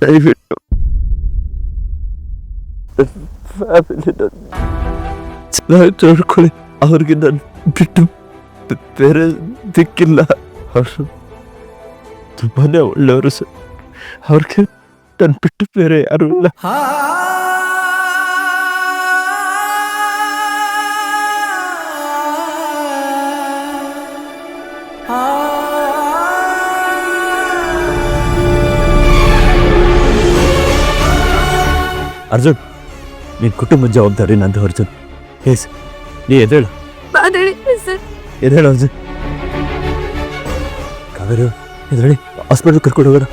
ದಯವಿಟ್ಟು ಫ್ಯಾಮಿಲಿನ ಚೆನ್ನಾಗಿ ನೋಡ್ಕೊಳ್ಳಿ. ಅವ್ರಿಗೆ ನಾನು ಬಿಟ್ಟು ಬೇರೆ ದಿಕ್ಕಿಲ್ಲ. ಅವರು ತುಂಬಾನೇ ಒಳ್ಳೆಯವರು ಸರ್. ಅವ್ರಿಗೆ ನಾನು ಬಿಟ್ಟು ಬೇರೆ ಯಾರು ಇಲ್ಲ. ಅರ್ಜುನ್, ನಿನ್ ಕುಟುಂಬದ ಜವಾಬ್ದಾರಿ ನಂದು. ಅರ್ಜುನ್ ಎಸ್, ನೀ ಎದ್ದೇಳು ಎದ್ದೇಳು ಅರ್ಜುನ್. ಕಾವೇರಿ ಎದ್ದೇಳಿ, ಹಾಸ್ಪಿಟಲ್ ಕರ್ಕೊಂಡು ಹೋಗೋಣ.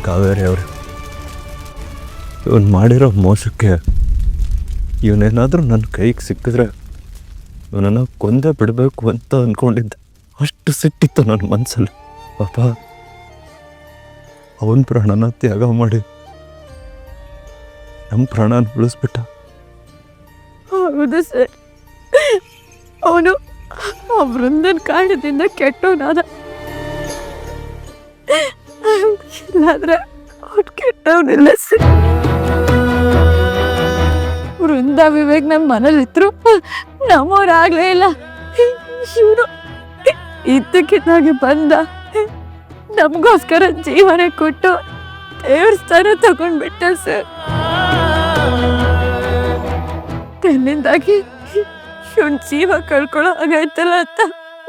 ಕಾವೇರಿ ಅವರು ಇವನು ಮಾಡಿರೋ ಮೋಸಕ್ಕೆ ಇವನೇನಾದರೂ ನನ್ನ ಕೈಗೆ ಸಿಕ್ಕಿದ್ರೆ ಇವನನ್ನು ಕೊಂದೇ ಬಿಡಬೇಕು ಅಂತ ಅಂದ್ಕೊಂಡಿದ್ದೆ. ಅಷ್ಟು ಸಿಟ್ಟಿತ್ತು ನನ್ನ ಮನಸ್ಸಲ್ಲಿ. ಪಾಪ ಅವನ ಪ್ರಾಣನ ತ್ಯಾಗ ಮಾಡಿ ನಮ್ಮ ಪ್ರಾಣನ ಉಳಿಸ್ಬಿಟ್ಟ. ಹೌದು ಸರ್, ಅವನು ಆ ವೃಂದನ ಕಾರಣದಿಂದ ಕೆಟ್ಟವನಾದ. ಇಲ್ಲಾಂದ್ರೆ ಅವ್ನು ಕೆಟ್ಟವನಿಲ್ಲ ಸರ್. ವೃಂದ ವಿವೇಕ್ ನಮ್ಮ ಮನೇಲಿದ್ರು ನಮ್ಮವ್ರಾಗ್ಲೇ ಇಲ್ಲ. ಇವರು ಇದ್ದಕ್ಕಿದ್ದಾಗೆ ಬಂದ ನಮಗೋಸ್ಕರ ಜೀವನ ಕೊಟ್ಟು ದೇವ್ರ ಸ್ಥಾನ ತಗೊಂಡ್ಬಿಟ್ಟ ಸರ್. ತನ್ನಿಂದಾಗಿ ಇವನ್ ಜೀವ ಕಳ್ಕೊಳ್ಳೋ ಹಾಗಾಯ್ತಲ್ಲ ಅಂತ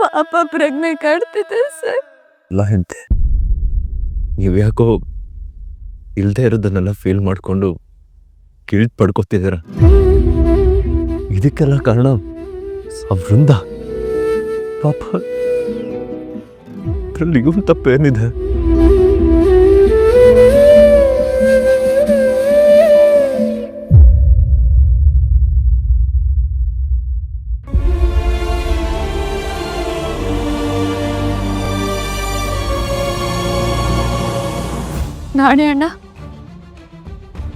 ಪಾಪ ಪ್ರಜ್ಞೆ ಕಾಡ್ತಿದ್ದೆ ಸರ್. ಇಲ್ಲ ಹೆಂತೆ, ನೀವು ಯಾಕೋ ಇಲ್ಲದೆ ಇರೋದನ್ನೆಲ್ಲ ಫೀಲ್ ಮಾಡಿಕೊಂಡು ಗಿಲ್ಟ್ ಪಡ್ಕೊತಿದ್ದೀರ. ಇದಕ್ಕೆಲ್ಲ ಕಾರಣ ಆ ವೃಂದ. ಪಾಪ ಅದ್ರಲ್ಲಿ ಇವನ್ ತಪ್ಪೇನಿದೆ? ನಾಣೆ ಅಣ್ಣ,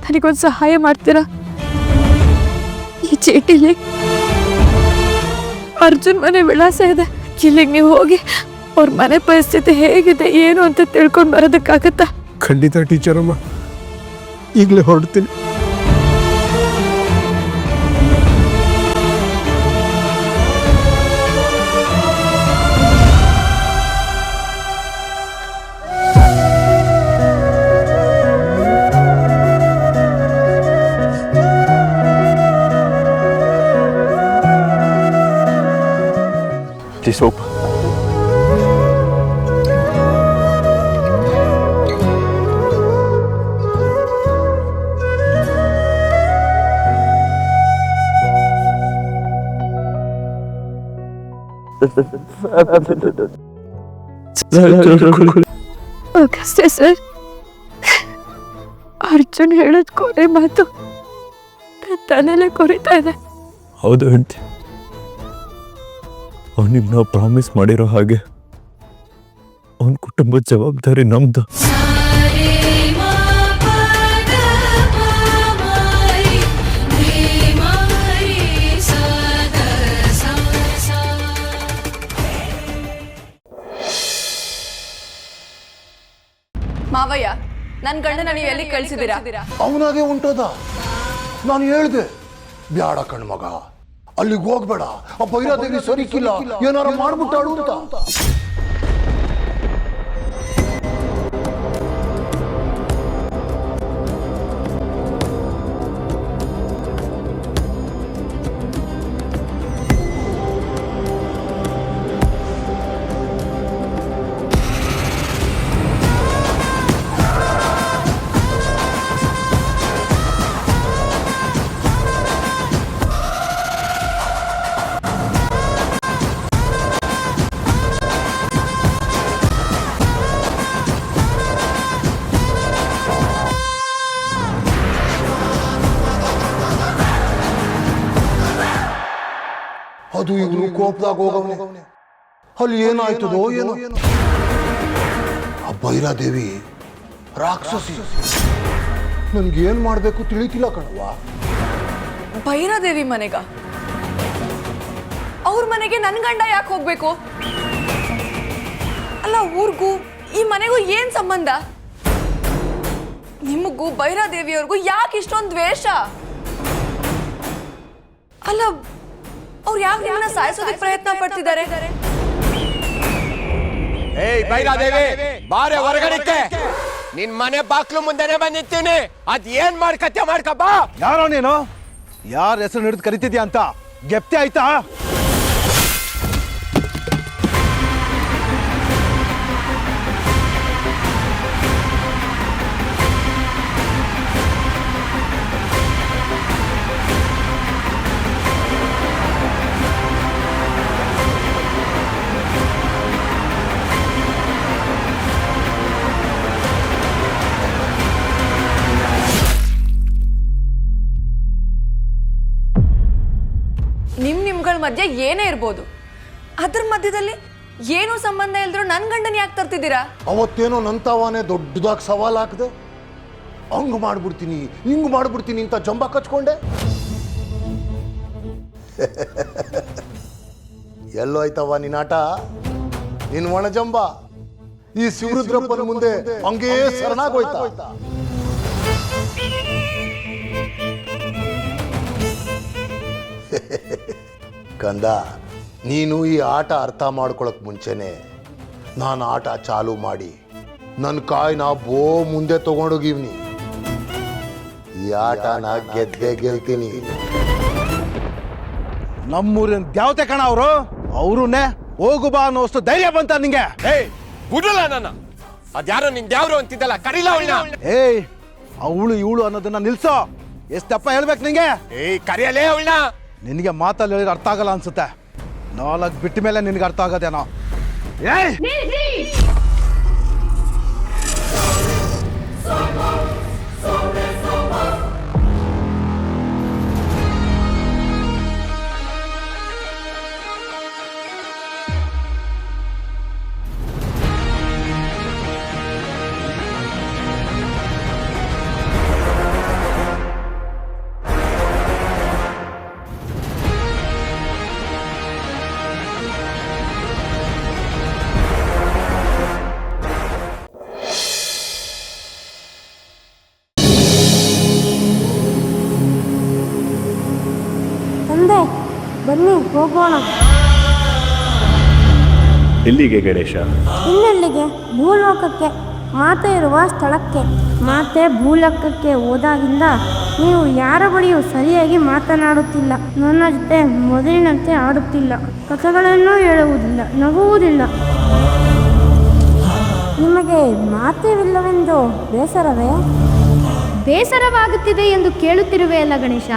ನನಗೊಂದು ಸಹಾಯ ಮಾಡ್ತೀರಾ? ಈ ಚೀಟಿಲಿ ಅರ್ಜುನ್ ಮನೆ ವಿಳಾಸ ಇದೆ. ಇಲ್ಲಿಗೆ ನೀವು ಹೋಗಿ ಅವ್ರ ಮನೆ ಪರಿಸ್ಥಿತಿ ಹೇಗಿದೆ ಏನು ಅಂತ ತಿಳ್ಕೊಂಡು ಬರೋದಕ್ಕಾಗತ್ತಾ? ಖಂಡಿತ ಟೀಚರ್ ಅಮ್ಮ, ಈಗಲೇ ಹೊರಡ್ತೀನಿ. Please hope. ಅಷ್ಟೇ ಸರ್. ಅರ್ಜುನ್ ಹೇಳೋದ್ ಕೊನೆ ಮಾತು ನನ್ನ ತಲೆಯಲ್ಲೇ ಕೊರಿತಾ ಇದೆ. ಹೌದು ಹೆಂಡತಿ, ಅವನಿಗೆ ನಾವು ಪ್ರಾಮಿಸ್ ಮಾಡಿರೋ ಹಾಗೆ ಅವನ ಕುಟುಂಬದ ಜವಾಬ್ದಾರಿ ನಮ್ದು. ಮಾವಯ್ಯ, ನನ್ನ ಗಂಡನ ನೀವು ಎಲ್ಲಿ ಕಳಿಸಿದ್ದೀರಾ? ಅವನಾಗೆ ಉಂಟೋದ. ನಾನು ಹೇಳ್ದೆ ಬ್ಯಾಡ ಕಣ್ಮಗ, ಅಲ್ಲಿಗೆ ಹೋಗ್ಬೇಡ, ಆ ಭೈರಾದೇವಿ ಸರಿಕಿಲ್ಲ, ಏನಾರ ಮಾಡ್ಬಿಟ್ಟಾಳು ಅಂತ. ಅದು ಇವನು ಕೋಪದಾಗ ಹೋಗವನೆ. ಅಲ್ಲಿ ಏನಾಯ್ತದೋ ಏನೋ. ಆ ಭೈರಾದೇವಿ ರಾಕ್ಷಸಿ, ನನ್ಗೇನ್ ಮಾಡ್ಬೇಕು ತಿಳಿತಿಲ್ಲ ಕಣವ್ವ. ಭೈರಾದೇವಿ ಮನೆಗ ಅವ್ರ ಮನೆಗೆ ನನ್ನ ಗಂಡ ಯಾಕೆ ಹೋಗ್ಬೇಕು? ಅಲ್ಲ, ಊರ್ಗೂ ಈ ಮನೆಗೂ ಏನ್ ಸಂಬಂಧ? ನಿಮಗೂ ಭೈರಾದೇವಿಯವ್ರಿಗೂ ಯಾಕೆ ಇಷ್ಟೊಂದು ದ್ವೇಷ? ಅಲ್ಲ, ಅವ್ರು ಯಾಕೆ ನಿಮ್ಮನ್ನ ಸಾಯಿಸೋದಕ್ಕೆ ಪ್ರಯತ್ನ ಪಡ್ತಿದ್ದಾರೆ? ಏಯ್ ಭೈರಾದೇವಿ, ಬಾರೆ ಹೊರಗಡೆ. ನಿನ್ ಮನೆ ಬಾಕ್ಲು ಮುಂದೆನೆ ಬಂದಿರ್ತೀನಿ. ಅದ್ ಏನ್ ಮಾಡ್ಕತ್ಯ ಮಾಡ್ಕಬ್ಬ. ಯಾರೋ ನೀನು? ಯಾರ ಹೆಸರು ಹಿಡಿದು ಕರಿತಿದ್ಯಾ ಅಂತ ಗೆಪ್ತಿ ಆಯ್ತಾ? ನಿಮ್ಗಳ ಮಧ್ಯೆ ಏನೇ ಇರ್ಬೋದು, ಅದ್ರ ಮಧ್ಯದಲ್ಲಿ ಏನೂ ಸಂಬಂಧ ಇಲ್ದ್ರು ನನ್ನ ಗಂಡನ ಯಾಕೆ ತರ್ತಿದ್ದೀರಾ? ಅವತ್ತೇನೋ ನಂತಾವಾನೆ ದೊಡ್ಡದಾಗಿ ಸವಾಲ್ ಹಾಕಿದೆ. ಹಂಗ್ ಮಾಡ್ಬಿಡ್ತೀನಿ ಹಿಂಗ್ ಮಾಡ್ಬಿಡ್ತೀನಿ ಅಂತ ಜಂಬ ಕಚ್ಕೊಂಡೆ. ಎಲ್ಲೋ ಆಯ್ತವ ನಿನ್ನಾಟ, ನಿನ್ ಒಣ ಜಂಬ ಈ ಶಿವರುದ್ರಪ್ಪನ ಮುಂದೆ ಹಂಗೇ ಶರಣಾಗೋಯ್ತಾ. ಕಂದ, ನೀನು ಈ ಆಟ ಅರ್ಥ ಮಾಡ್ಕೊಳಕ್ ಮುಂಚೆನೆ ನಾನು ಆಟ ಚಾಲು ಮಾಡಿ ನನ್ನ ಕಾಯಿನ ಬೋ ಮುಂದೆ ತಗೊಂಡೋಗಿವ್ನಿ. ಈ ಆಟನ ಗೆದ್ದೆ ಗೆಲ್ತೀನಿ. ನಮ್ಮೂರಿನ ದ್ಯಾವತೆ ಕಣ ಅವರು. ಅವ್ರನ್ನೇ ಹೋಗು ಬಾ ಅನ್ನೋಷ್ಟು ಧೈರ್ಯ ಬಂತ ನಿಂಗೆ? ಏಯ್ ಬಿಡಲ್ಲ ನನ್ನ. ಅದ್ಯಾರೋ ನಿನ್ ದ್ಯಾವ್ರು ಅಂತಿದ್ದಲ್ಲ, ಕರೀಲ ಅವಳನ್ನ. ಏಯ್, ಅವಳು ಇವಳು ಅನ್ನೋದನ್ನ ನಿಲ್ಸೋ. ಎಷ್ಟಪ್ಪ ಹೇಳ್ಬೇಕು ನಿಂಗೆ? ಏಯ್ ಕರಿಯಲೇ ಅವಳನ್ನ. ನಿನಗೆ ಮಾತಲ್ಲಿ ಹೇಳಿದ್ರೆ ಅರ್ಥ ಆಗಲ್ಲ ಅನ್ಸುತ್ತೆ. ನಾಲ್ಕು ಬಿಟ್ಟ ಮೇಲೆ ನಿನಗೆ ಅರ್ಥ ಆಗೋದೇನೋ. ಏಯ್, ತಂದೆ ಬನ್ನಿ ಹೋಗೋಣ. ಎಲ್ಲಿಗೆ ಗಣೇಶ? ಇನ್ನೆಲ್ಲಿಗೆ? ಭೂಲೋಕಕ್ಕೆ, ಮಾತೆ ಇರುವ ಸ್ಥಳಕ್ಕೆ. ಮಾತೆ ಭೂಲೋಕಕ್ಕೆ ಹೋದಾಗಿಂದ ನೀವು ಯಾರ ಬಳಿಯೂ ಸರಿಯಾಗಿ ಮಾತನಾಡುತ್ತಿಲ್ಲ. ನನ್ನ ಜೊತೆ ಮೊದಲಿನಂತೆ ಆಡುತ್ತಿಲ್ಲ. ಕಥೆಗಳನ್ನು ಹೇಳುವುದಿಲ್ಲ, ನಗುವುದಿಲ್ಲ. ನಿಮಗೆ ಮಾತೆವಿಲ್ಲವೆಂದು ಬೇಸರವೇ? ಬೇಸರವಾಗುತ್ತಿದೆ ಎಂದು ಕೇಳುತ್ತಿರುವೆಯಲ್ಲ ಗಣೇಶ.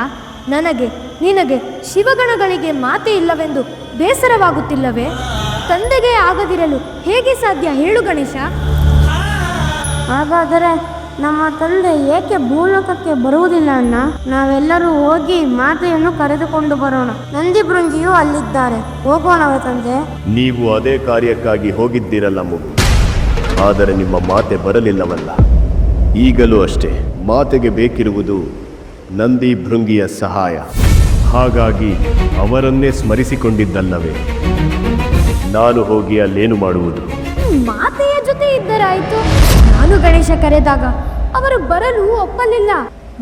ನಿನಗೆ ಶಿವಗಣಗಳಿಗೆ ಮಾತೆ ಇಲ್ಲವೆಂದು ಬೇಸರವಾಗುತ್ತಿಲ್ಲವೇ? ತಂದೆಗೆ ಆಗದಿರಲು ಹೇಗೆ ಸಾಧ್ಯ ಹೇಳು ಗಣೇಶ? ಹಾಗಾದರೆ ನಮ್ಮ ತಂದೆ ಏಕೆ ಭೂಲೋಕಕ್ಕೆ ಬರುವುದಿಲ್ಲ ಅಣ್ಣ? ನಾವೆಲ್ಲರೂ ಹೋಗಿ ಮಾತೆಯನ್ನು ಕರೆದುಕೊಂಡು ಬರೋಣ. ನಂದಿ ಭೃಂಗಿಯೂ ಅಲ್ಲಿದ್ದಾರೆ. ಹೋಗೋಣವೇ ತಂದೆ? ನೀವು ಅದೇ ಕಾರ್ಯಕ್ಕಾಗಿ ಹೋಗಿದ್ದೀರಲ್ಲ ಮಗು, ಆದರೆ ನಿಮ್ಮ ಮಾತೆ ಬರಲಿಲ್ಲವಲ್ಲ. ಈಗಲೂ ಅಷ್ಟೇ, ಮಾತೆಗೆ ಬೇಕಿರುವುದು ನಂದಿ ಭೃಂಗಿಯ ಸಹಾಯ. ಹಾಗಾಗಿ ಅವರನ್ನೇ ಸ್ಮರಿಸಿಕೊಂಡಿದ್ದಲ್ಲವೇ ನಾನು ಹೋಗಿ ಅಲ್ಲೇನು ಮಾಡುವುದು? ಮಾತೆಯ ಜೊತೆ ಇದ್ದರಾಯಿತು. ನಾನು ಗಣೇಶ ಕರೆದಾಗ ಅವರು ಬರಲು ಒಪ್ಪಲಿಲ್ಲ.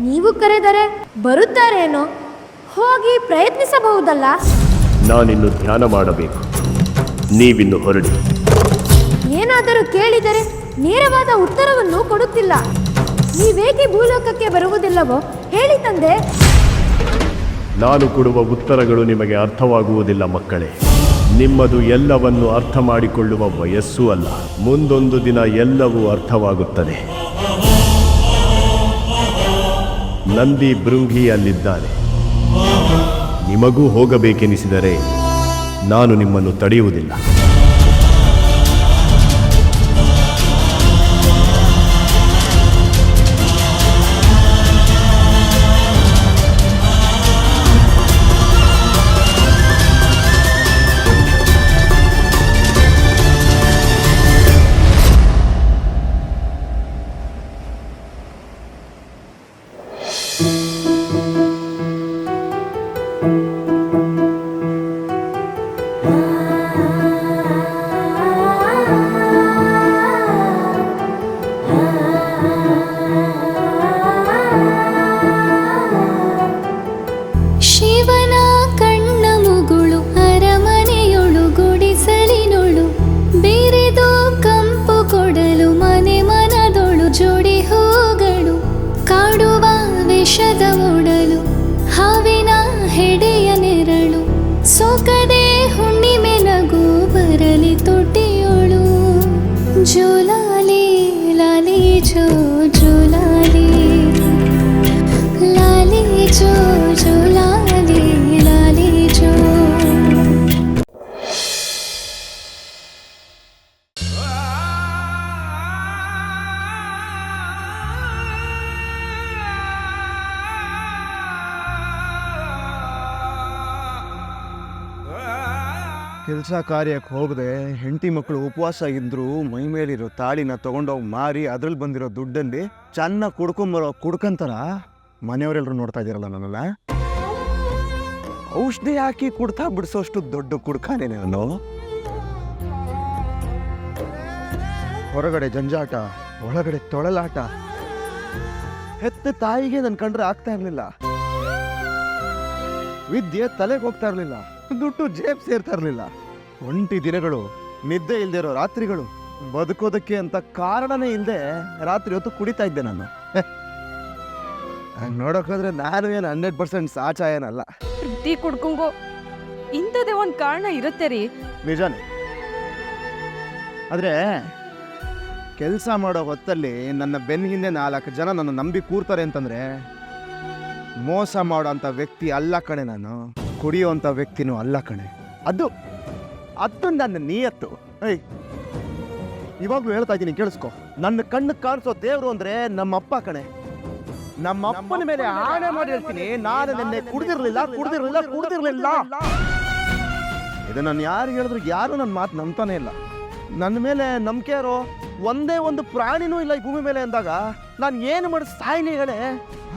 ನೀವು ಕರೆದರೆ ಬರುತ್ತಾರೇನೋ? ಹೋಗಿ ಪ್ರಯತ್ನಿಸಬಹುದಲ್ಲ. ನಾನಿನ್ನು ಧ್ಯಾನ ಮಾಡಬೇಕು, ನೀವಿನ್ನು ಹೊರಡಿ. ಏನಾದರೂ ಕೇಳಿದರೆ ನೇರವಾದ ಉತ್ತರವನ್ನು ಕೊಡುತ್ತಿಲ್ಲ. ನೀವೇಕೆ ಭೂಲೋಕಕ್ಕೆ ಬರುವುದಿಲ್ಲವೋ ಹೇಳಿ ತಂದೆ. ನಾನು ಕೊಡುವ ಉತ್ತರಗಳು ನಿಮಗೆ ಅರ್ಥವಾಗುವುದಿಲ್ಲ ಮಕ್ಕಳೇ. ನಿಮ್ಮದು ಎಲ್ಲವನ್ನು ಅರ್ಥ ಮಾಡಿಕೊಳ್ಳುವ ವಯಸ್ಸೂ ಅಲ್ಲ. ಮುಂದೊಂದು ದಿನ ಎಲ್ಲವೂ ಅರ್ಥವಾಗುತ್ತದೆ. ನಂದಿ ಭೃಂಗಿ ಅಲ್ಲಿದ್ದಾನೆ. ನಿಮಗೂ ಹೋಗಬೇಕೆನಿಸಿದರೆ ನಾನು ನಿಮ್ಮನ್ನು ತಡೆಯುವುದಿಲ್ಲ. ಕೆಲಸ ಕಾರ್ಯಕ್ಕೆ ಹೋಗದೆ ಹೆಂಡತಿ ಮಕ್ಕಳು ಉಪವಾಸ ಇದ್ರು ಮೈ ಮೇಲಿರೋ ತಾಳಿನ ತಗೊಂಡೋಗಿ ಮಾರಿ ಅದ್ರಲ್ಲಿ ಬಂದಿರೋ ದುಡ್ಡಲ್ಲಿ ಚೆನ್ನಾಗಿ ಕುಡ್ಕೊಂಬರೋ ಕುಡ್ಕಂತಾರ ಮನೆಯವರೆಲ್ಲರೂ ನೋಡ್ತಾ ಇದ್ದೀರಲ್ಲ ನನ್ನೆಲ್ಲ. ಔಷಧಿ ಹಾಕಿ ಕುಡ್ತಾ ಬಿಡಿಸೋಷ್ಟು ದೊಡ್ಡ ಕುಡ್ಕಾನೆ ನಾನು. ಹೊರಗಡೆ ಜಂಜಾಟ, ಒಳಗಡೆ ತೊಳಲಾಟ. ಹೆತ್ತ ತಾಯಿಗೆ ನನ್ ಕಂಡ್ರೆ ಆಗ್ತಾ ಇರ್ಲಿಲ್ಲ. ವಿದ್ಯೆ ತಲೆಗೆ ಹೋಗ್ತಾ ಇರ್ಲಿಲ್ಲ, ದುಡ್ಡು ಜೇಬ್ ಸೇರ್ತಾ ಇರ್ಲಿಲ್ಲ. ಒಂಟಿ ದಿನಗಳು, ನಿದ್ದೆ ಇಲ್ದೇ ಇರೋ ರಾತ್ರಿಗಳು, ಬದುಕೋದಕ್ಕೆ ಅಂತ ಕಾರಣನೇ ಇಲ್ಲದೆ ರಾತ್ರಿ ಹೊತ್ತು ಕುಡಿತಾ ಇದ್ದೆ ನಾನು. ಹಂಗೆ ನೋಡೋಕೋದ್ರೆ ನಾನು ಏನು 100% ಸಾಚ ಏನಲ್ಲ. ಟೀ ಕುಡ್ಕೊಂಗೋ ಇಂಥದೇ ಒಂದು ಕಾರಣ ಇರುತ್ತೆ ರೀ. ನಿಜಾನೇ. ಆದರೆ ಕೆಲಸ ಮಾಡೋ ಹೊತ್ತಲ್ಲಿ ನನ್ನ ಬೆನ್ನ ಹಿಂದೆ 4 ಜನ ನನ್ನ ನಂಬಿ ಕೂರ್ತಾರೆ ಅಂತಂದ್ರೆ ಮೋಸ ಮಾಡೋ ಅಂಥ ವ್ಯಕ್ತಿ ಅಲ್ಲ ಕಣೆ ನಾನು. ಕುಡಿಯೋಂಥ ವ್ಯಕ್ತಿನೂ ಅಲ್ಲ ಕಣೆ. ಅದು ನನ್ನ ನಿಯತ್ತು. ಇವಾಗಲೂ ಹೇಳ್ತಾ ಇದ್ದೀನಿ ಕೇಳಿಸ್ಕೊ. ನನ್ನ ಕಣ್ಣು ಕಾಣಿಸೋ ದೇವರು ಅಂದ್ರೆ ನಮ್ಮಪ್ಪ ಕಣೆ. ನಮ್ಮ ಅಪ್ಪನ ಮೇಲೆ ಆಣೆ ಮಾಡಿ ಹೇಳ್ತೀನಿ, ನಾನು ನಿನ್ನೆ ಕುಡ್ದಿರ್ಲಿಲ್ಲ. ಇದು ನಾನು ಯಾರು ಹೇಳಿದ್ರು ಯಾರು ನನ್ನ ಮಾತು ನಂಬ್ತಾನೆ ಇಲ್ಲ. ನನ್ನ ಮೇಲೆ ನಂಬಿಕೆ ಇರೋ ಒಂದೇ ಒಂದು ಪ್ರಾಣಿನೂ ಇಲ್ಲ ಈ ಭೂಮಿ ಮೇಲೆ ಅಂದಾಗ ನಾನು ಏನು ಮಾಡಿ ಸಾಯ್ಲಿ ಹೇಳೆ.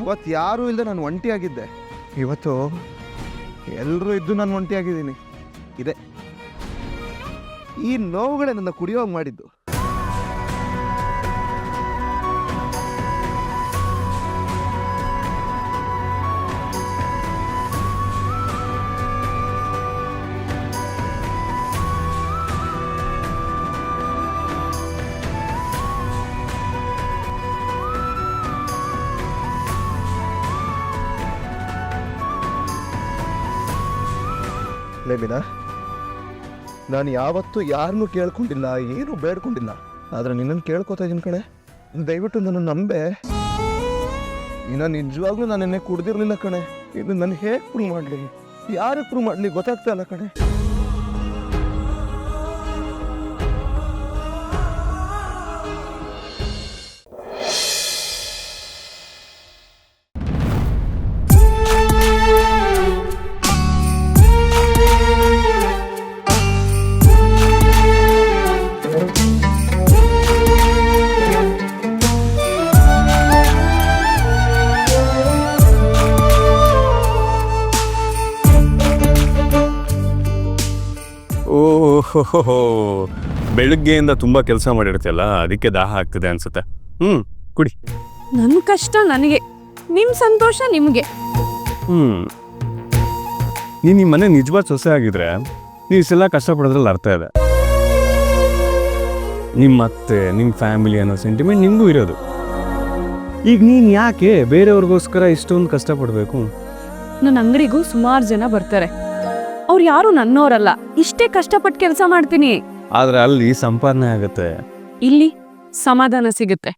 ಅವತ್ತು ಯಾರೂ ಇಲ್ಲದೆ ನಾನು ಒಂಟಿಯಾಗಿದ್ದೆ. ಇವತ್ತು ಎಲ್ಲರೂ ಇದ್ದು ನಾನು ಒಂಟಿಯಾಗಿದ್ದೀನಿ. ಇದೆ ಈ ನೋವುಗಳೇ ನನ್ನ ಕುಡಿಯೋಗಿ ಮಾಡಿದ್ದು. ಮೀನಾ, ನಾನು ಯಾವತ್ತೂ ಯಾರನ್ನೂ ಕೇಳ್ಕೊಂಡಿಲ್ಲ, ಏನೂ ಬೇಡ್ಕೊಂಡಿಲ್ಲ. ಆದರೆ ನಿನ್ನನ್ನು ಕೇಳ್ಕೊತಾ ಇದ್ದೀನಿ ಕಣೆ, ದಯವಿಟ್ಟು ನನ್ನ ನಂಬೆ. ಇನ್ನು ನಿಜವಾಗ್ಲೂ ನಾನು ನಿನ್ನೆ ಕುಡ್ದಿರ್ಲಿಲ್ಲ ಕಣೆ. ಇದು ನಾನು ಹೇಗೆ ಪ್ರೂವ್ ಮಾಡಲಿ, ಯಾರಿಗೆ ಪ್ರೂವ್ ಮಾಡಲಿ ಗೊತ್ತಾಗ್ತಾ ಇಲ್ಲ ಕಣೆ. ಓಹೋ, ಬೆಳಗ್ಗೆಯಿಂದ ತುಂಬ ಕೆಲಸ ಮಾಡಿರ್ತೀಯಲ್ಲ, ಅದಕ್ಕೆ ದಾಹ ಆಗ್ತದೆ ಅನ್ಸುತ್ತೆ. ಕುಡಿ. ನನ್ನ ಕಷ್ಟ ನನಗೆ, ನಿಮ್ಮ ಸಂತೋಷ ನಿಮಗೆ. ನೀನು ನಿಮ್ಮ ಮನೆ ನಿಜವಾದ ಸೊಸೆ ಆಗಿದ್ರೆ ನೀವು ಇಷ್ಟೆಲ್ಲ ಕಷ್ಟಪಡೋದ್ರಲ್ಲಿ ಅರ್ಥ ಇದೆ. ನಿಮ್ಮ ಅತ್ತೆ, ನಿಮ್ಮ ಫ್ಯಾಮಿಲಿ ಅನ್ನೋ ಸೆಂಟಿಮೆಂಟ್ ನಿಮಗೂ ಇರೋದು. ಈಗ ನೀನು ಯಾಕೆ ಬೇರೆಯವ್ರಿಗೋಸ್ಕರ ಇಷ್ಟೊಂದು ಕಷ್ಟಪಡಬೇಕು? ನನ್ನ ಅಂಗಡಿಗೂ ಸುಮಾರು ಜನ ಬರ್ತಾರೆ. ಅವ್ರು ಯಾರು ನನ್ನೋರಲ್ಲ, ಇಷ್ಟೇ ಕಷ್ಟಪಟ್ಟು ಕೆಲಸ ಮಾಡ್ತೀನಿ. ಆದ್ರೆ ಅಲ್ಲಿ ಸಂಪಾದನೆ ಆಗುತ್ತೆ, ಇಲ್ಲಿ ಸಮಾಧಾನ ಸಿಗುತ್ತೆ.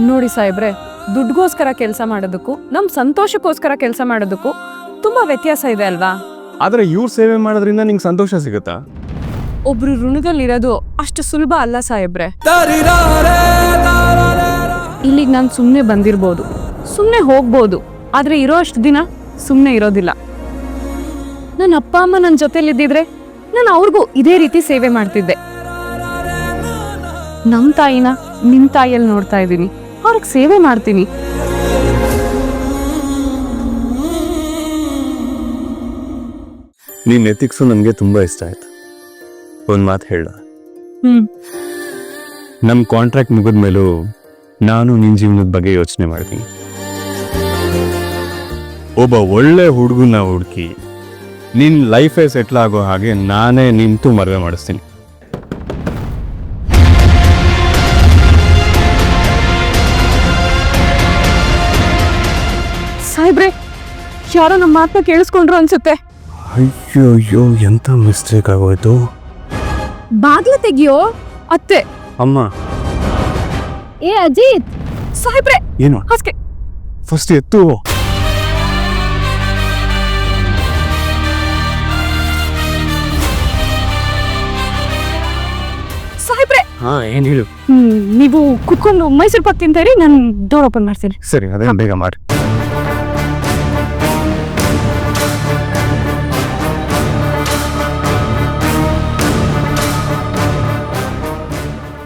ನೋಡಿ ಸಾಹೇಬ್ರೆ, ದುಡ್ಗೋಸ್ಕರ ಕೆಲಸ ಮಾಡೋದಕ್ಕೂ ನಮ್ಮ ಸಂತೋಷಕ್ಕೋಸ್ಕರ ಕೆಲಸ ಮಾಡೋದಕ್ಕೂ ತುಂಬಾ ವ್ಯತ್ಯಾಸ ಇದೆ ಅಲ್ವಾ? ಆದ್ರೆ ಇವ್ರ ಸೇವೆ ಮಾಡೋದ್ರಿಂದ ನಿಂಗೆ ಸಂತೋಷ ಸಿಗುತ್ತಾ? ಒಬ್ರು ಋಣದಲ್ಲಿರೋದು ಅಷ್ಟು ಸುಲಭ ಅಲ್ಲ ಸಾಹೇಬ್ರೆ. ಇಲ್ಲಿಗೆ ನಾನು ಸುಮ್ಮನೆ ಬಂದಿರ್ಬೋದು, ಸುಮ್ಮನೆ ಹೋಗ್ಬೋದು, ಆದ್ರೆ ಇರೋ ಅಷ್ಟು ದಿನ ಸುಮ್ಮನೆ ಇರೋದಿಲ್ಲ. ನನ್ನ ಅಪ್ಪ ಅಮ್ಮ ನನ್ನ ಜೊತೆಲಿದ್ದಿದ್ರೆ ನಾನು ಅವ್ರಿಗೂ ಇದೇ ರೀತಿ ಸೇವೆ ಮಾಡ್ತಿದ್ದೆ. ನಮ್ಮ ತಾಯಿನ ನಿಮ್ಮ ತಾಯಿಯಲ್ಲಿ ನೋಡ್ತಾ ಇದ್ದೀನಿ, ಅವ್ರಿಗೆ ಸೇವೆ ಮಾಡ್ತೀನಿ. ನೀನ್ ಎಥಿಕ್ಸು ನನಗೆ ತುಂಬಾ ಇಷ್ಟ ಆಯ್ತು. ಒಂದು ಮಾತು ಹೇಳ, ನಮ್ಮ ಕಾಂಟ್ರಾಕ್ಟ್ ಮುಗಿದ ಮೇಲೂ ನಾನು ನಿನ್ನ ಜೀವನದ ಬಗ್ಗೆ ಯೋಚನೆ ಮಾಡ್ತೀನಿ. ಒಬ್ಬ ಒಳ್ಳೆ ಹುಡುಗನ ಹುಡುಕಿ ನಿನ್ನ ಲೈಫೇ ಸೆಟ್ಲ್ ಆಗೋ ಹಾಗೆ ನಾನೇ ನಿಂತು ಮದುವೆ ಮಾಡಿಸ್ತೀನಿ. ಸಾಹೇಬ್ರೆ, ಯಾರೋ ನಮ್ಮ ಮಾತನ್ನ ಕೇಳಿಸ್ಕೊಂಡ್ರು ಅನ್ಸುತ್ತೆ. ಅಯ್ಯೋ ಅಯ್ಯೋ, ಎಂತ ಮಿಸ್ಟೇಕ್ ಆಗೋಯ್ತು. ಬಾಗ್ಲ ತೆಗಿಯೋ. ಅತ್ತೆ, ಅಮ್ಮ. ಏ ಅಜಿತ್. ಸಾಹೇಬ್ರೆ, ಏನು ಹಾಸ್ಕೆ ಫಸ್ಟ್ ಎತ್ತು. ಸಾಹೇಬ್ರೆ, ಹಾಂ ಏನು ಹೇಳು. ನೀವು ಕುತ್ಕೊಂಡು ಮೈಸೂರು ಪಾಕ್ ತಿಂತೀರಿ, ನಾನು ಡೋರ್ ಓಪನ್ ಮಾಡ್ತೀನಿ. ಸರಿ, ಅದೇ ಬೇಗ ಮಾಡಿ.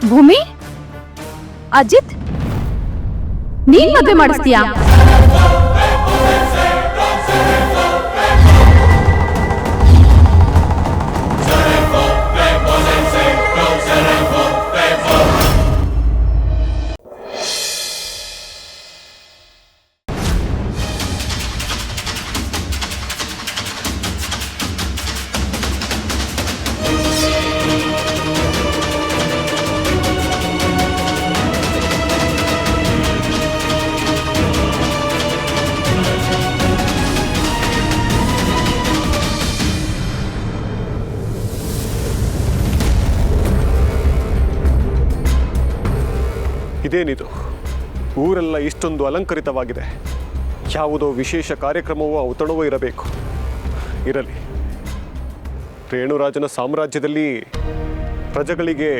ಭೂಮಿ, ಅಜಿತ್, ನೀನ್ ಮದುವೆ ಮಾಡಿಸ್ತೀಯಾ? ಇದೇನಿದು? ಊರೆಲ್ಲ ಇಷ್ಟೊಂದು ಅಲಂಕರಿತವಾಗಿದೆ. ಯಾವುದೋ ವಿಶೇಷ ಕಾರ್ಯಕ್ರಮವೋ ಔತಣವೋ ಇರಬೇಕು. ಇರಲಿ. ರೇಣುರಾಜನ ಸಾಮ್ರಾಜ್ಯದಲ್ಲಿ ಪ್ರಜೆಗಳಿಗೆ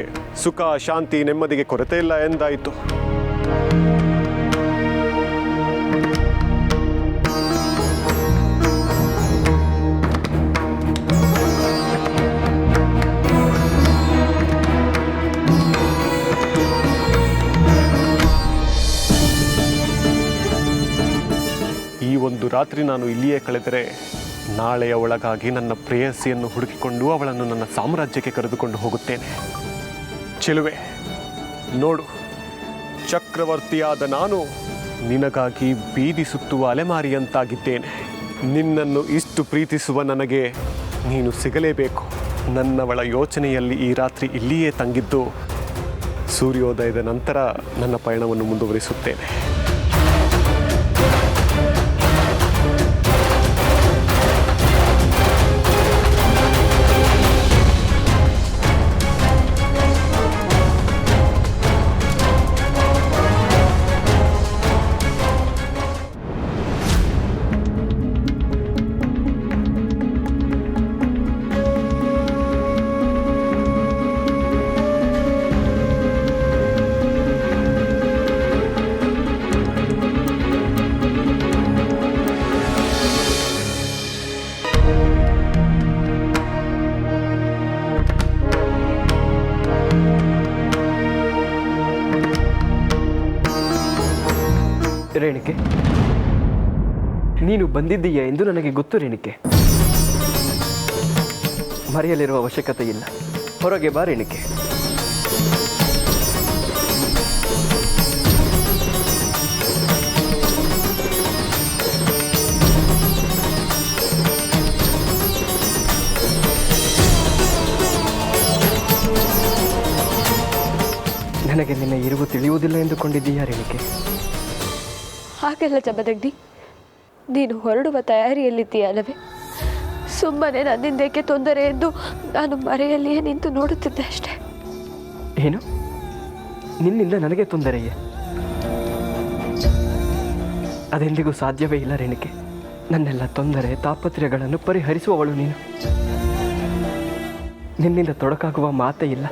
ಸುಖ, ಶಾಂತಿ, ನೆಮ್ಮದಿಗೆ ಕೊರತೆ ಇಲ್ಲ ಎಂದಾಯಿತು. ಒಂದು ರಾತ್ರಿ ನಾನು ಇಲ್ಲಿಯೇ ಕಳೆದರೆ ನಾಳೆಯ ಒಳಗಾಗಿ ನನ್ನ ಪ್ರೇಯಸಿಯನ್ನು ಹುಡುಕಿಕೊಂಡು ಅವಳನ್ನು ನನ್ನ ಸಾಮ್ರಾಜ್ಯಕ್ಕೆ ಕರೆದುಕೊಂಡು ಹೋಗುತ್ತೇನೆ. ಚೆಲುವೆ, ನೋಡು, ಚಕ್ರವರ್ತಿಯಾದ ನಾನು ನಿನಗಾಗಿ ಬೀದಿ ಸುತ್ತುವ ಅಲೆಮಾರಿಯಂತಾಗಿದ್ದೇನೆ. ನಿನ್ನನ್ನು ಇಷ್ಟು ಪ್ರೀತಿಸುವ ನನಗೆ ನೀನು ಸಿಗಲೇಬೇಕು. ನನ್ನವಳ ಯೋಚನೆಯಲ್ಲಿ ಈ ರಾತ್ರಿ ಇಲ್ಲಿಯೇ ತಂಗಿದ್ದು ಸೂರ್ಯೋದಯದ ನಂತರ ನನ್ನ ಪಯಣವನ್ನು ಮುಂದುವರಿಸುತ್ತೇನೆ. ರೇಣಿಕೆ, ನೀನು ಬಂದಿದ್ದೀಯಾ ಎಂದು ನನಗೆ ಗೊತ್ತು. ರೇಣಿಕೆ, ಮರೆಯಲಿರುವ ಅವಶ್ಯಕತೆ ಇಲ್ಲ. ಹೊರಗೆ ಬಾ ರೇಣಿಕೆ. ನನಗೆ ನಿನ್ನ ಇರುವು ತಿಳಿಯುವುದಿಲ್ಲ ಎಂದುಕೊಂಡಿದ್ದೀಯಾ ರೇಣಿಕೆ? ಹಾಗೆಲ್ಲ ಜಮದಗ್ನಿ, ನೀನು ಹೊರಡುವ ತಯಾರಿಯಲ್ಲಿದ್ದೀಯ ಅಲ್ಲವೇ? ಸುಮ್ಮನೆ ನನ್ನಿಂದೇಕೆ ತೊಂದರೆ ಎಂದು ನಾನು ಮರೆಯಲ್ಲಿಯೇ ನಿಂತು ನೋಡುತ್ತಿದ್ದೆ ಅಷ್ಟೇ. ಏನು? ನಿನ್ನಿಂದ ನನಗೆ ತೊಂದರೆಯೇ? ಅದೆಂದಿಗೂ ಸಾಧ್ಯವೇ ಇಲ್ಲ ರೇಣಿಕೆ. ನನ್ನೆಲ್ಲ ತೊಂದರೆ ತಾಪತ್ರಯಗಳನ್ನು ಪರಿಹರಿಸುವವಳು ನೀನು. ನಿನ್ನಿಂದ ತೊಡಕಾಗುವ ಮಾತೇ ಇಲ್ಲ.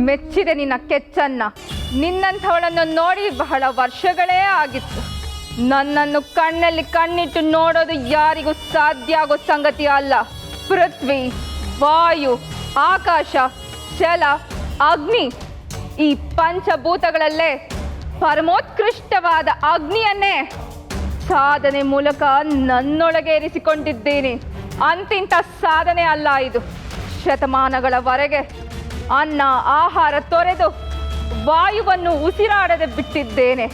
ಮೆಚ್ಚಿದೆ ನಿನ್ನ ಕೆಚ್ಚನ್ನ. ನಿನ್ನಂಥವಳನ್ನು ನೋಡಿ ಬಹಳ ವರ್ಷಗಳೇ ಆಗಿತ್ತು. ನನ್ನನ್ನು ಕಣ್ಣಲ್ಲಿ ಕಣ್ಣಿಟ್ಟು ನೋಡೋದು ಯಾರಿಗೂ ಸಾಧ್ಯ ಆಗೋ ಸಂಗತಿ ಅಲ್ಲ. ಪೃಥ್ವಿ, ವಾಯು, ಆಕಾಶ, ಜಲ, ಅಗ್ನಿ, ಈ ಪಂಚಭೂತಗಳಲ್ಲೇ ಪರಮೋತ್ಕೃಷ್ಟವಾದ ಅಗ್ನಿಯನ್ನೇ ಸಾಧನೆ ಮೂಲಕ ನನ್ನೊಳಗೆ ಇರಿಸಿಕೊಂಡಿದ್ದೀನಿ. ಅಂತಿಂಥ ಸಾಧನೆ ಅಲ್ಲ ಇದು. ಶತಮಾನಗಳವರೆಗೆ ಅನ್ನ ಆಹಾರ ತೊರೆದು ವಾಯುವನ್ನು ಉಸಿರಾಡದೆ ಬಿಟ್ಟಿದ್ದೇನೆ.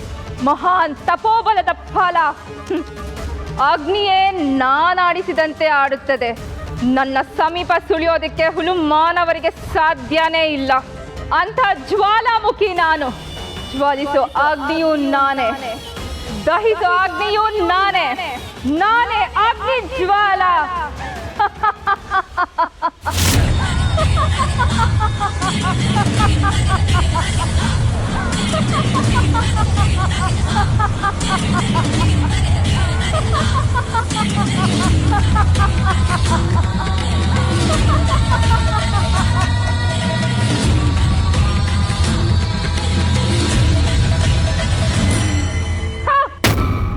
ಮಹಾನ್ ತಪೋಬಲದ ಫಲ. ಅಗ್ನಿಯೇ ನಾನಾಡಿಸಿದಂತೆ ಆಡುತ್ತದೆ. ನನ್ನ ಸಮೀಪ ಸುಳಿಯೋದಕ್ಕೆ ಹುಲು ಮಾನವರಿಗೆ ಸಾಧ್ಯನೇ ಇಲ್ಲ. ಅಂಥ ಜ್ವಾಲಾಮುಖಿ ನಾನು. ಜ್ವಾಲಿಸೋ ಅಗ್ನಿಯೂ ನಾನೇ, ದಹಿಸೋ ಅಗ್ನಿಯೂ ನಾನೇ. ನಾನೇ ಅಗ್ನಿ ಜ್ವಾಲ.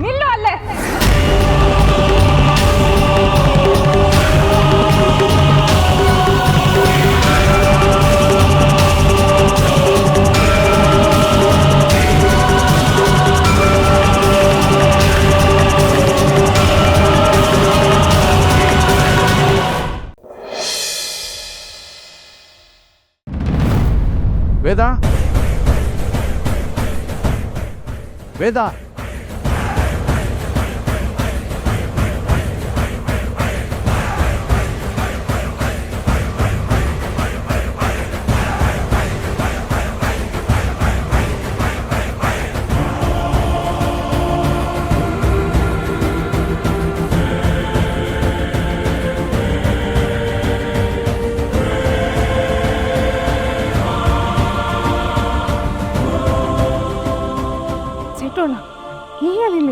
ನಿಲ್ಲು ಅಲ್ಲೇ. ವೇದ, ವೇದ, ಸಿಟ್ಟೋಣ ಏನಿಲ್ಲ.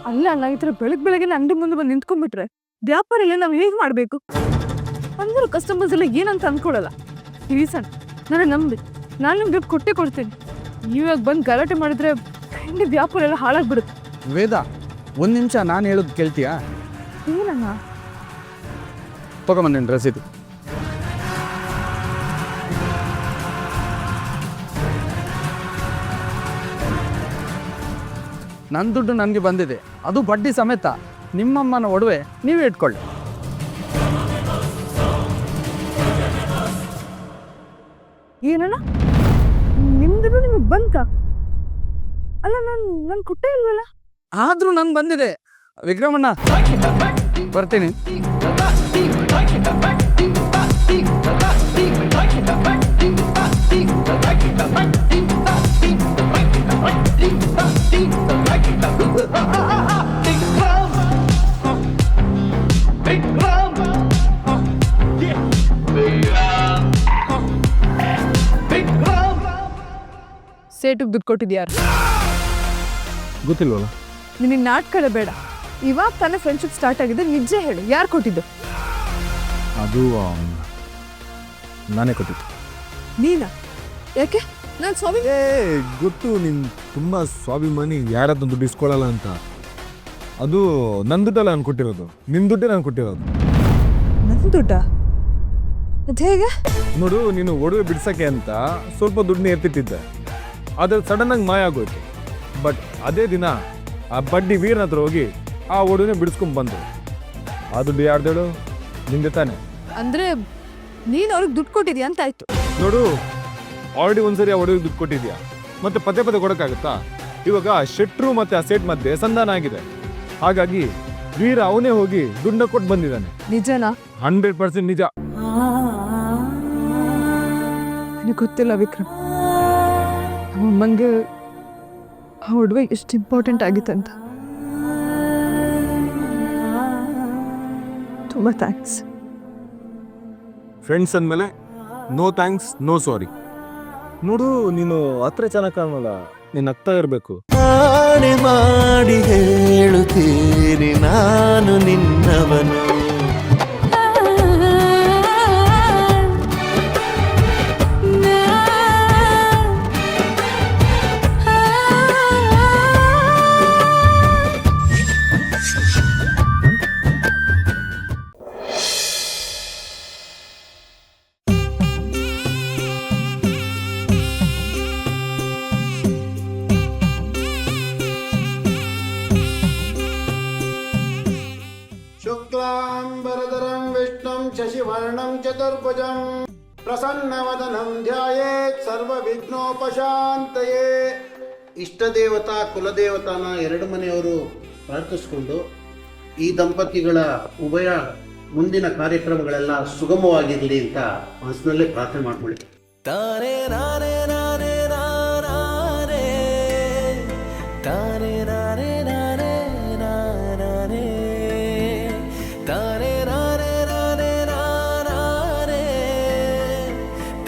ಅಲ್ಲ ಅಣ್ಣ, ಈ ಥರ ಬೆಳಗ್ಗೆ ಅಂಗಡಿ ಮುಂದೆ ಬಂದು ನಿಂತ್ಕೊಂಡ್ಬಿಟ್ರೆ ವ್ಯಾಪಾರ ಇಲ್ಲ, ನಾವು ಹೇಗೆ ಮಾಡಬೇಕು? ಅಂದ್ರೆ ಕಸ್ಟಮರ್ಸ್ ಎಲ್ಲ ಏನಂತ ಅಂದ್ಕೊಡಲ್ಲ. ರೀಸನ್ ನಾನು ನಂಬಿ ನಾನು ನಿಮ್ಗೆ ದುಡ್ಡು ಕೊಟ್ಟೇ ಕೊಡ್ತೀನಿ. ಇವಾಗ ಬಂದು ಗಲಾಟೆ ಮಾಡಿದ್ರೆ ಖಂಡಿತ ವ್ಯಾಪಾರ ಎಲ್ಲ ಹಾಳಾಗ್ಬಿಡುತ್ತೆ. ವೇದ, ಒಂದು ನಿಮಿಷ ನಾನು ಹೇಳೋದು ಕೇಳ್ತೀಯಾ? ಏನಣ್ಣ? ತಗೊಂಬಂದೇನು ರಸೀದು. ನನ್ನ ದುಡ್ಡು ನನಗೆ ಬಂದಿದೆ, ಅದು ಬಡ್ಡಿ ಸಮೇತ. ನಿಮ್ಮಮ್ಮನ ಒಡವೆ ನೀವೇ ಇಟ್ಕೊಳ್ಳಿ. ಏನಣ್ಣ, ನಿಮ್ದು ನಿಮಗೆ ಬಂತ? ಅಲ್ಲ, ನಾನು ಕೊಟ್ಟೇ ಇಲ್ವಲ್ಲ. ಆದರೂ ನಂಗೆ ಬಂದಿದೆ. ವಿಕ್ರಮಣ್ಣ, ಬರ್ತೀನಿ. ಸೇಟುಗೆ ದುಡ್ಡು ಕೊಟ್ಟಿದ್ಯಾರು? ಗೊತ್ತಿಲ್ವಲ್ಲ. ನಿನಗೆ ನಾಟಕದ ಬೇಡ. ಇವಾಗ ತಾನೇ ಫ್ರೆಂಡ್ಶಿಪ್ ಸ್ಟಾರ್ಟ್ ಆಗಿದೆ, ನಿಜ ಹೇಳು, ಯಾರು ಕೊಟ್ಟಿದ್ದು? ಅದು ನಾನೇ ಕೊಟ್ಟಿದ್ದು. ನೀನಾ? ಯಾಕೆ? ನಾನು ಸ್ವಾಮಿ ಗೊತ್ತು, ನೀನು ತುಂಬ ಸ್ವಾಭಿಮಾನಿ, ಯಾರತ್ರ ದುಡ್ಡು ಇಸ್ಕೊಳ್ಳಲ್ಲ ಅಂತ. ಅದು ನನ್ನ ದುಡ್ಡಲ್ಲ ನಾನು ಕೊಟ್ಟಿರೋದು, ನಿನ್ನ ದುಡ್ಡೇ ನಾನು ಕೊಟ್ಟಿರೋದು. ನನ್ನ ದುಡ್ಡ? ಅದು ಹೇಗೆ? ನೋಡು, ನೀನು ಒಡವೆ ಬಿಡ್ಸೋಕ್ಕೆ ಅಂತ ಸ್ವಲ್ಪ ದುಡ್ಡನ್ನ ಎತ್ತಿಟ್ಟಿದ್ದೆ, ಅದು ಸಡನ್ನಾಗಿ ಮಾಯ ಆಗೋಯ್ತು. ಬಟ್ ಅದೇ ದಿನ ಆ ಬಡ್ಡಿ ವೀರನ ಹತ್ರ ಹೋಗಿ ಆ ಒಡವೆನೇ ಬಿಡಿಸ್ಕೊಂಡು ಬಂದರು. ಆ ದುಡ್ಡು ಯಾರ್ದೇಳು? ನಿಂದೆ ತಾನೆ. ಅಂದರೆ ನೀನು ಅವ್ರಿಗೆ ದುಡ್ಡು ಕೊಟ್ಟಿದ್ಯಾ ಅಂತ ಆಯ್ತು. ನೋಡು, ಆಲ್ರೆಡಿ ಒಂದ್ಸರಿ ಆ ಒಡವೆಗೆ ದುಡ್ಡು ಕೊಟ್ಟಿದ್ಯಾ, ಮತ್ತೆ ಪದೇ ಪದೇ ಕೊಡೋಕ್ಕಾಗುತ್ತಾ? ಇವಾಗ ಶೆಟ್ರು ಮತ್ತು ಆ ಸೇಟ್ ಮಧ್ಯೆ ಸಂಧಾನ ಆಗಿದೆ. ಹಾಗಾಗಿ ವೀರ ಅವನೇ ಹೋಗಿ ದುಡ್ಡನ್ನ ಕೊಟ್ಟು ಬಂದಿದ್ದಾನೆ. ನಿಜನಾ? 100% ನಿಜ. ನನಗೆ ಗೊತ್ತಿಲ್ಲ ವಿಕ್ರಮ್, ಅಮ್ಮಂಗೆ ಆ ಒಡವೆ ಎಷ್ಟು ಇಂಪಾರ್ಟೆಂಟ್ ಆಗಿತ್ತಂತ. ತುಂಬ ಥ್ಯಾಂಕ್ಸ್. ಫ್ರೆಂಡ್ಸ್ ಅಂದಮೇಲೆ ನೋ ಥ್ಯಾಂಕ್ಸ್, ನೋ ಸಾರಿ. ನೋಡು, ನೀನು ಹತ್ರ ಚೆನ್ನಾಗಿ ಕಾಣಲ್ಲ, ನೀನು ನಗ್ತಾ ಇರಬೇಕು. ಆಣೆ ಮಾಡಿ ಹೇಳುತ್ತೀನಿ, ನಾನು ನಿನ್ನವನು. ಚತುರ್ಭುಜಂ ಪ್ರಸನ್ನವದನಂ ಧ್ಯಾಯೇತ್ ಸರ್ವವಿಘ್ನೋಪಶಾಂತಯೇ. ಇಷ್ಟ ದೇವತಾ ಕುಲದೇವತಾನ ಎರಡು ಮನೆಯವರು ಪ್ರಾರ್ಥಿಸಿಕೊಂಡು ಈ ದಂಪತಿಗಳ ಉಭಯ ಮುಂದಿನ ಕಾರ್ಯಕ್ರಮಗಳೆಲ್ಲ ಸುಗಮವಾಗಿರಲಿ ಅಂತ ಮನಸ್ಸಿನಲ್ಲೇ ಪ್ರಾರ್ಥನೆ ಮಾಡ್ಕೊಳ್ಳಿ. ತಾನೇ ನಾನೇ ನಾನೇ ನಾನೇ ತಾನೇ ನಾನೇ ನಾನೇ ನಾನೇ ತಾನೇ ನಾನೇ ನಾನೇ ನಾನೇ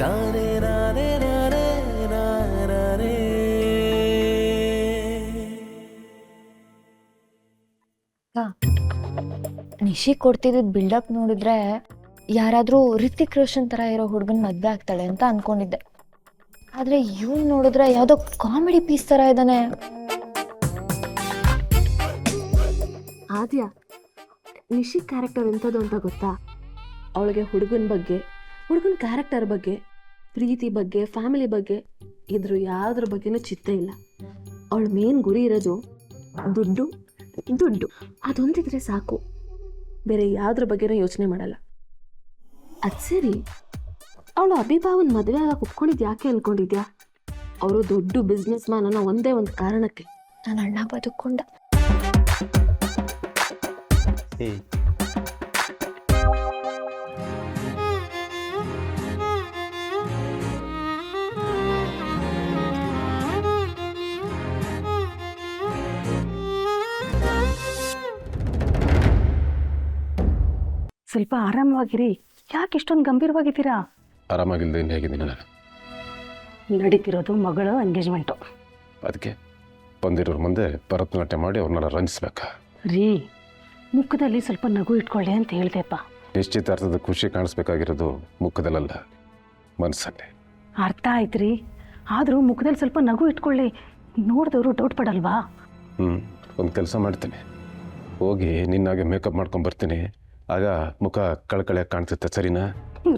ತಾನೇ ನಾನೇ ನಾನೇ ನಾನೇ. ನಿಶಿ ಕೊಡ್ತಿದ್ದ ಬಿಲ್ಡಪ್ ನೋಡಿದ್ರೆ ಯಾರಾದರೂ ರಿತಿಕ್ ರೋಷನ್ ಥರ ಇರೋ ಹುಡುಗನ ಮದುವೆ ಆಗ್ತಾಳೆ ಅಂತ ಅನ್ಕೊಂಡಿದ್ದೆ. ಆದರೆ ಇವ್ನು ನೋಡಿದ್ರೆ ಯಾವುದೋ ಕಾಮಿಡಿ ಪೀಸ್ ಥರ ಇದ್ದಾನೆ. ಆದ್ಯ, ನಿಶಿ ಕ್ಯಾರೆಕ್ಟರ್ ಎಂಥದ್ದು ಅಂತ ಗೊತ್ತಾ? ಅವಳಿಗೆ ಹುಡುಗನ ಬಗ್ಗೆ, ಹುಡುಗನ ಕ್ಯಾರೆಕ್ಟರ್ ಬಗ್ಗೆ, ಪ್ರೀತಿ ಬಗ್ಗೆ, ಫ್ಯಾಮಿಲಿ ಬಗ್ಗೆ ಇದ್ರ ಯಾವುದ್ರ ಬಗ್ಗೆನೂ ಚಿತ್ತ ಇಲ್ಲ. ಅವಳ ಮೇನ್ ಗುರಿ ಇರೋದು ದುಡ್ಡು ದುಡ್ಡು ಅದೊಂದಿದ್ರೆ ಸಾಕು, ಬೇರೆ ಯಾವುದ್ರ ಬಗ್ಗೆನೂ ಯೋಚನೆ ಮಾಡಲ್ಲ. ಅದು ಸರಿ, ಅವಳು ಅಭಿಭಾವನ್ ಮದುವೆ ಆಗಕ್ಕೆ ಒಪ್ಕೊಂಡಿದ್ದು ಯಾಕೆ ಅನ್ಕೊಂಡಿದ್ಯಾ? ಅವರು ದೊಡ್ಡ ಬಿಸ್ನೆಸ್ ಮ್ಯಾನ್ ಅನ್ನೋ ಒಂದೇ ಒಂದು ಕಾರಣಕ್ಕೆ. ನನ್ನ ಅಣ್ಣ ಬದುಕೊಂಡ. ಸ್ವಲ್ಪ ಆರಾಮವಾಗಿರಿ. ಯಾಕೆ ಇಷ್ಟೊಂದು ಗಂಭೀರವಾಗಿದ್ದೀರಾ? ಆರಾಮಾಗಿಲ್ಲದೆ ಇನ್ನು ಹೇಗಿದ್ದೀನಿ ನಾನು? ನಡೀತಿರೋದು ಮಗಳ ಎಂಗೇಜ್ಮೆಂಟು. ಅದಕ್ಕೆ ಬಂದಿರೋರ ಮುಂದೆ ಭರತನಾಟ್ಯ ಮಾಡಿ ಅವ್ರನ್ನೆಲ್ಲ ರಂಜಿಸ್ಬೇಕಾ? ರೀ, ಮುಖದಲ್ಲಿ ಸ್ವಲ್ಪ ನಗು ಇಟ್ಕೊಳ್ಳಿ ಅಂತ ಹೇಳ್ದೆಪ್ಪ. ನಿಶ್ಚಿತಾರ್ಥದ ಖುಷಿ ಕಾಣಿಸ್ಬೇಕಾಗಿರೋದು ಮುಖದಲ್ಲ, ಮನಸ್ಸಲ್ಲಿ. ಅರ್ಥ ಆಯ್ತು ರೀ, ಆದರೂ ಮುಖದಲ್ಲಿ ಸ್ವಲ್ಪ ನಗು ಇಟ್ಕೊಳ್ಳಿ, ನೋಡಿದವರು ಡೌಟ್ ಪಡಲ್ವಾ? ಒಂದು ಕೆಲಸ ಮಾಡ್ತೀನಿ, ಹೋಗಿ ನಿನ್ನಾಗೆ ಮೇಕಪ್ ಮಾಡ್ಕೊಂಡು ಬರ್ತೀನಿ, ಆಗ ಮುಖ ಕಳಕಳಿಯಾಗಿ ಕಾಣಿಸುತ್ತೆ, ಸರಿನಾ?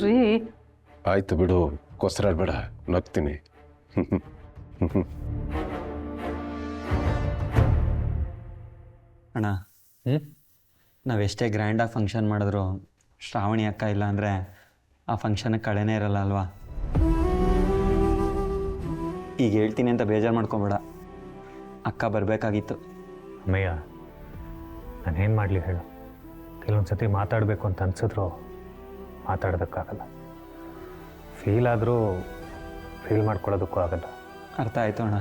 ರೀ ಆಯ್ತು ಬಿಡು, ಕೊಸರಾಡ್ಬೇಡ, ನಗ್ತೀನಿ. ಅಣ್ಣ, ನಾವೆಷ್ಟೇ ಗ್ರ್ಯಾಂಡಾಗಿ ಫಂಕ್ಷನ್ ಮಾಡಿದ್ರು ಶ್ರಾವಣಿ ಅಕ್ಕ ಇಲ್ಲ ಅಂದರೆ ಆ ಫಂಕ್ಷನ್ಗೆ ಕಳೆನೇ ಇರಲ್ಲ ಅಲ್ವಾ? ಈಗ ಹೇಳ್ತೀನಿ ಅಂತ ಬೇಜಾರು ಮಾಡ್ಕೊಬೇಡ, ಅಕ್ಕ ಬರಬೇಕಾಗಿತ್ತು. ಅಮ್ಮಯ್ಯ, ನಾನೇನು ಮಾಡಲಿ ಹೇಳು? ಕೆಲವೊಂದು ಸತಿ ಮಾತಾಡಬೇಕು ಅಂತ ಅನ್ಸಿದ್ರು ಮಾತಾಡೋದಕ್ಕಾಗಲ್ಲ, ಫೀಲ್ ಆದರೂ ಫೀಲ್ ಮಾಡ್ಕೊಳ್ಳೋದಕ್ಕೂ ಆಗಲ್ಲ. ಅರ್ಥ ಆಯಿತು ಅಣ್ಣ.